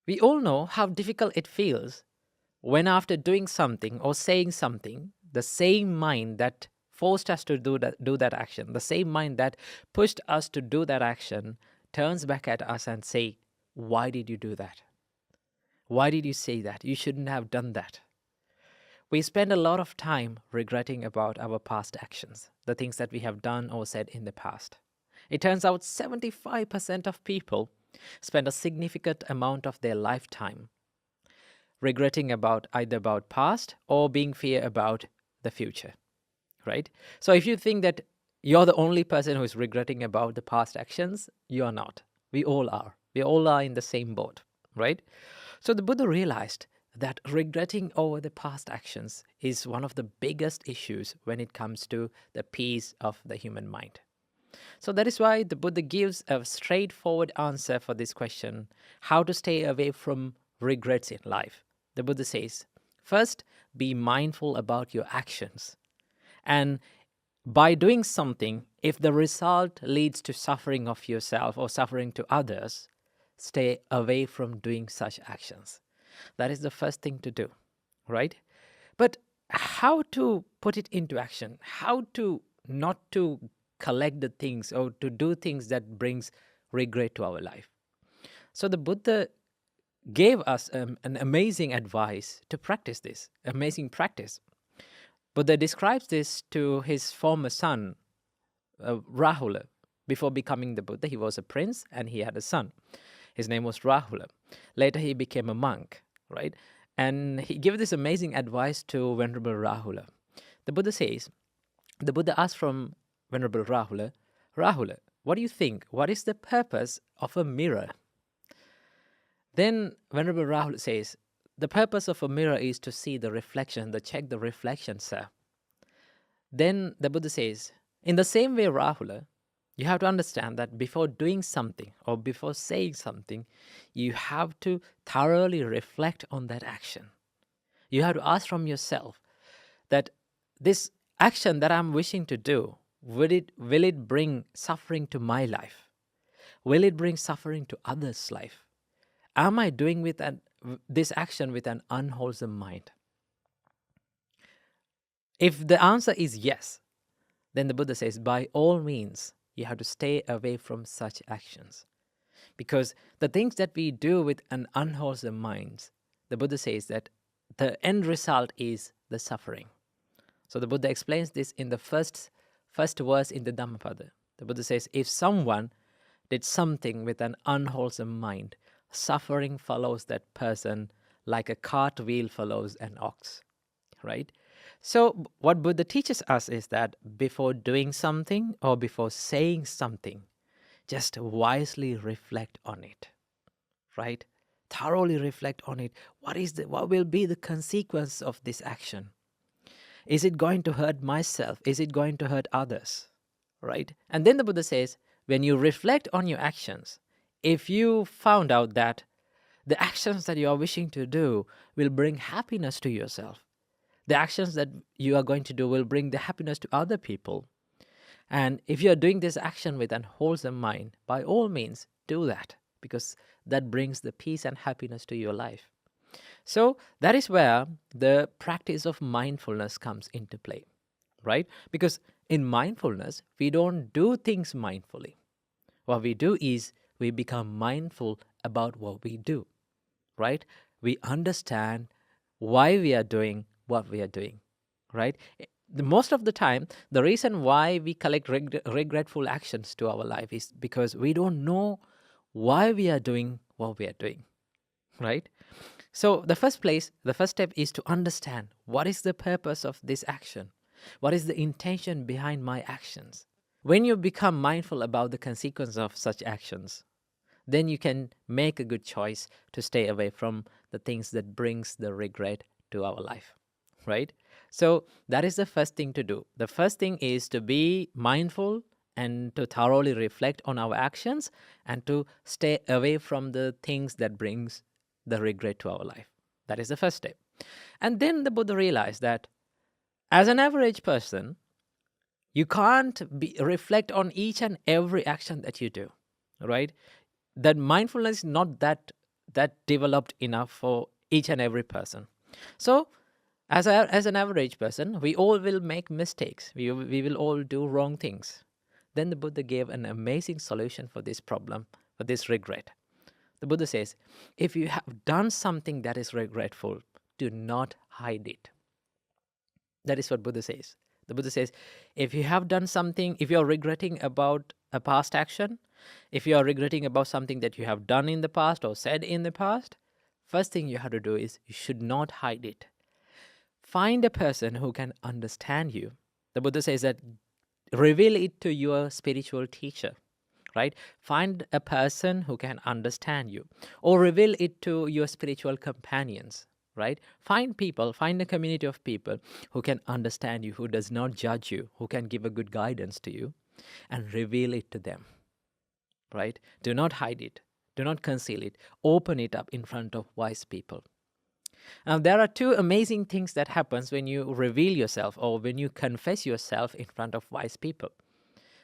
We all know how difficult it feels when after doing something or saying something, the same mind that forced us to do that action, the same mind that pushed us to do that action turns back at us and say, why did you do that? Why did you say that? You shouldn't have done that. We spend a lot of time regretting about our past actions, the things that we have done or said in the past. It turns out 75% of people spend a significant amount of their lifetime regretting about either about past or being fear about the future, right? So if you think that you're the only person who is regretting about the past actions, you are not. We all are. We all are in the same boat, right? So the Buddha realized that regretting over the past actions is one of the biggest issues when it comes to the peace of the human mind. So that is why the Buddha gives a straightforward answer for this question, how to stay away from regrets in life. The Buddha says, first, be mindful about your actions. And by doing something, if the result leads to suffering of yourself or suffering to others, stay away from doing such actions. That is the first thing to do, right? But how to put it into action? How to not to collect the things or to do things that brings regret to our life? So the Buddha gave us an amazing advice to practice this, amazing practice. Buddha describes this to his former son, Rahula. Before becoming the Buddha, he was a prince and he had a son. His name was Rahula. Later, he became a monk, right? And he gave this amazing advice to Venerable Rahula. The Buddha says, the Buddha asked from Venerable Rahula, Rahula, what do you think? What is the purpose of a mirror? Then Venerable Rahula says, the purpose of a mirror is to see the reflection, to check the reflection, sir. Then the Buddha says, in the same way, Rahula, you have to understand that before doing something or before saying something, you have to thoroughly reflect on that action. You have to ask from yourself that this action that I'm wishing to do, will it bring suffering to my life? Will it bring suffering to others' life? Am I doing this action with an unwholesome mind? If the answer is yes, then the Buddha says, by all means, you have to stay away from such actions. Because the things that we do with an unwholesome mind, the Buddha says that the end result is the suffering. So the Buddha explains this in the first verse in the Dhammapada. The Buddha says, if someone did something with an unwholesome mind, suffering follows that person like a cart wheel follows an ox, right? So what Buddha teaches us is that before doing something or before saying something, just wisely reflect on it, right? Thoroughly reflect on it. What will be the consequence of this action? Is it going to hurt myself? Is it going to hurt others, right? And then the Buddha says, when you reflect on your actions, if you found out that the actions that you are wishing to do will bring happiness to yourself, the actions that you are going to do will bring the happiness to other people. And if you are doing this action with an wholesome mind, by all means, do that, because that brings the peace and happiness to your life. So that is where the practice of mindfulness comes into play, right? Because in mindfulness, we don't do things mindfully. What we do is we become mindful about what we do, right? We understand why we are doing what we are doing, right? Most of the time, the reason why we collect regretful actions to our life is because we don't know why we are doing what we are doing, right? So the first step is to understand what is the purpose of this action? What is the intention behind my actions? When you become mindful about the consequence of such actions, then you can make a good choice to stay away from the things that brings the regret to our life, right? So that is the first thing to do. The first thing is to be mindful and to thoroughly reflect on our actions and to stay away from the things that brings the regret to our life. That is the first step. And then the Buddha realized that as an average person, you can't reflect on each and every action that you do, right? That mindfulness is not that that developed enough for each and every person. So as an average person, we all will make mistakes. We will all do wrong things. Then the Buddha gave an amazing solution for this problem, for this regret. The Buddha says, if you have done something that is regretful, do not hide it. That is what Buddha says. The Buddha says, if you have done something, if you are regretting about a past action, if you are regretting about something that you have done in the past or said in the past, first thing you have to do is you should not hide it. Find a person who can understand you. The Buddha says that reveal it to your spiritual teacher, right? Find a person who can understand you, or reveal it to your spiritual companions, right? Find a community of people who can understand you, who does not judge you, who can give a good guidance to you, and reveal it to them, right? Do not hide it. Do not conceal it. Open it up in front of wise people. Now, there are two amazing things that happens when you reveal yourself or when you confess yourself in front of wise people.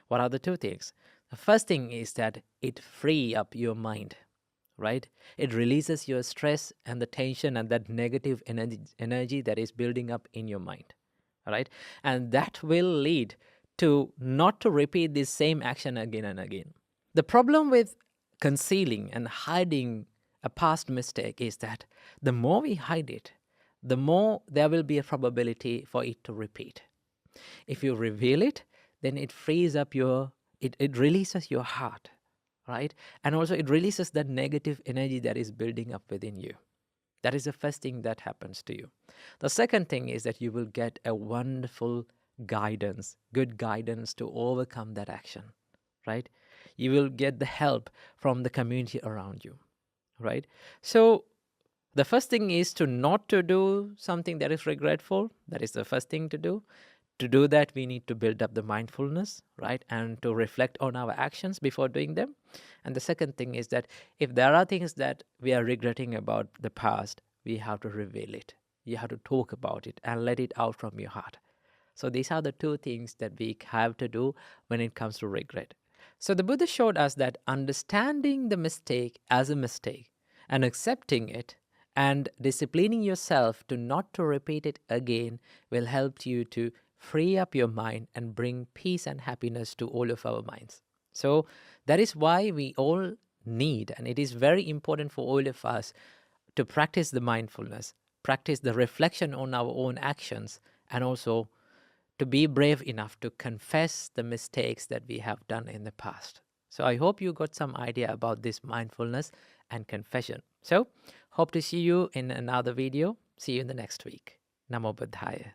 What are the two things? The first thing is that it frees up your mind, right? It releases your stress and the tension and that negative energy that is building up in your mind, right? And that will lead to not to repeat this same action again and again. The problem with concealing and hiding a past mistake is that the more we hide it, the more there will be a probability for it to repeat. If you reveal it, then it frees up it releases your heart, right? And also it releases that negative energy that is building up within you. That is the first thing that happens to you. The second thing is that you will get a wonderful guidance, good guidance to overcome that action, right? You will get the help from the community around you, right? So the first thing is to not to do something that is regretful. That is the first thing to do. To do that, we need to build up the mindfulness, right? And to reflect on our actions before doing them. And the second thing is that if there are things that we are regretting about the past, we have to reveal it. You have to talk about it and let it out from your heart. So these are the two things that we have to do when it comes to regret. So the Buddha showed us that understanding the mistake as a mistake and accepting it and disciplining yourself to not to repeat it again will help you to free up your mind and bring peace and happiness to all of our minds. So that is why we all need, and it is very important for all of us to practice the mindfulness, practice the reflection on our own actions, and also to be brave enough to confess the mistakes that we have done in the past. So I hope you got some idea about this mindfulness and confession. So hope to see you in another video. See you in the next week. Namo Buddhaya.